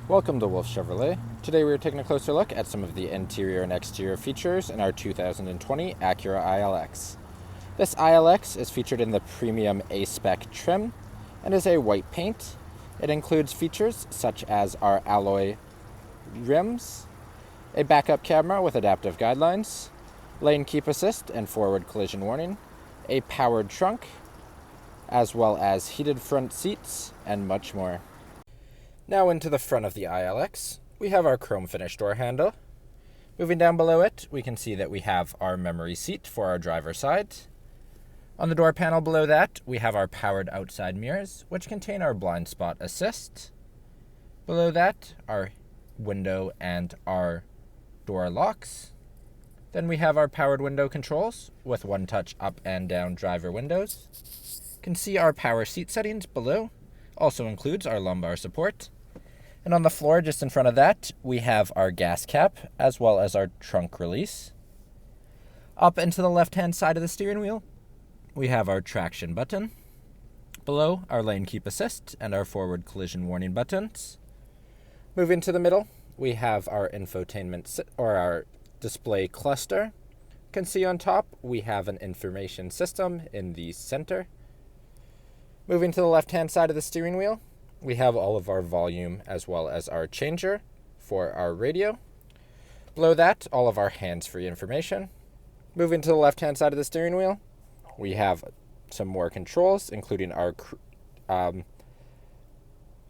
Welcome to Wolfe Chevrolet. Today we are taking a closer look at some of the interior and exterior features in our 2020 Acura ILX. This ILX is featured in the premium A-Spec trim and is a white paint. It includes features such as our alloy rims, a backup camera with adaptive guidelines, lane keep assist and forward collision warning, a powered trunk, as well as heated front seats and much more. Now into the front of the ILX, we have our chrome finish door handle. Moving down below it, we can see that we have our memory seat for our driver's side. On the door panel below that, we have our powered outside mirrors, which contain our blind spot assist. Below that, our window and our door locks. Then we have our powered window controls with one-touch up and down driver windows. You can see our power seat settings below. Also includes our lumbar support. And on the floor, just in front of that, we have our gas cap, as well as our trunk release. Up and to the left-hand side of the steering wheel, we have our traction button. Below, our lane keep assist and our forward collision warning buttons. Moving to the middle, we have our infotainment, or our display cluster. You can see on top, we have an information system in the center. Moving to the left-hand side of the steering wheel, we have all of our volume as well as our changer for our radio. Below that, all of our hands-free information. Moving to the left-hand side of the steering wheel, we have some more controls, including our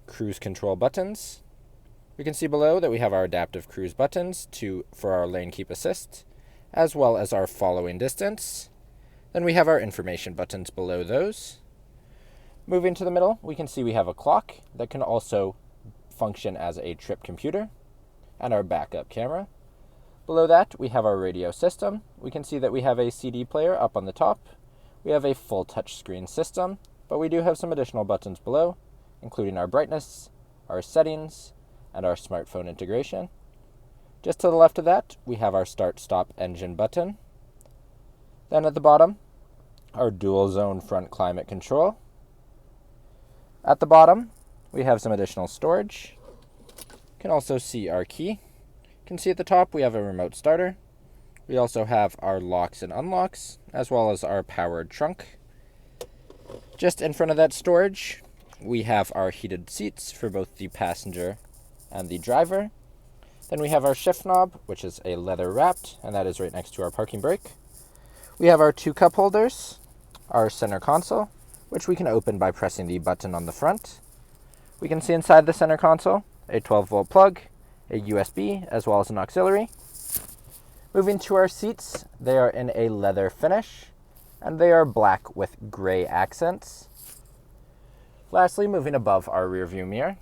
cruise control buttons. We can see below that we have our adaptive cruise buttons for our lane keep assist, as well as our following distance. Then we have our information buttons below those. Moving to the middle, we can see we have a clock that can also function as a trip computer and our backup camera. Below that, we have our radio system. We can see that we have a CD player up on the top. We have a full touchscreen system, but we do have some additional buttons below, including our brightness, our settings, and our smartphone integration. Just to the left of that, we have our start-stop engine button. Then at the bottom, our dual zone front climate control. At the bottom, we have some additional storage. You can also see our key. You can see at the top, we have a remote starter. We also have our locks and unlocks, as well as our powered trunk. Just in front of that storage, we have our heated seats for both the passenger and the driver. Then we have our shift knob, which is a leather wrapped, and that is right next to our parking brake. We have our two cup holders, our center console, which we can open by pressing the button on the front. We can see inside the center console a 12-volt plug, a USB, as well as an auxiliary. Moving to our seats, they are in a leather finish, and they are black with gray accents. Lastly, moving above our rear view mirror,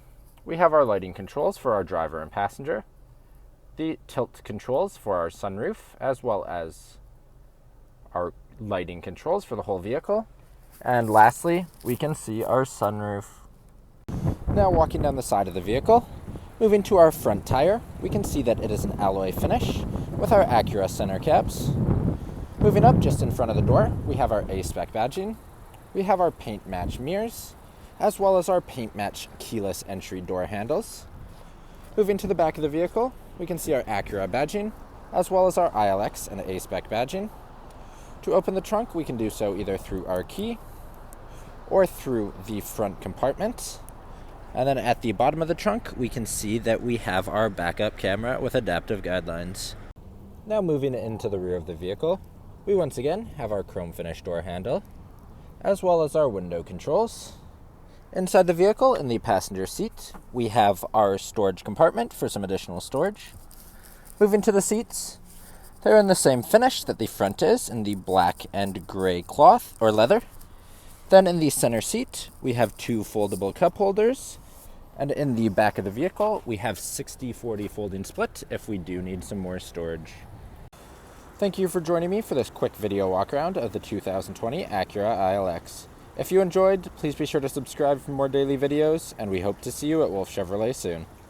we have our lighting controls for our driver and passenger, the tilt controls for our sunroof, as well as our lighting controls for the whole vehicle. And lastly, we can see our sunroof. Now walking down the side of the vehicle, moving to our front tire, we can see that it is an alloy finish with our Acura center caps. Moving up just in front of the door, we have our A-Spec badging. We have our paint match mirrors, as well as our paint match keyless entry door handles. Moving to the back of the vehicle, we can see our Acura badging, as well as our ILX and A-Spec badging. To open the trunk, we can do so either through our key or through the front compartment. And then at the bottom of the trunk, we can see that we have our backup camera with adaptive guidelines. Now moving into the rear of the vehicle, we once again have our chrome finish door handle, as well as our window controls. Inside the vehicle, in the passenger seat, we have our storage compartment for some additional storage. Moving to the seats, they're in the same finish that the front is, in the black and gray cloth or leather. Then in the center seat, we have two foldable cup holders. And in the back of the vehicle, we have 60-40 folding split if we do need some more storage. Thank you for joining me for this quick video walk around of the 2020 Acura ILX. If you enjoyed, please be sure to subscribe for more daily videos, and we hope to see you at Wolfe Chevrolet soon.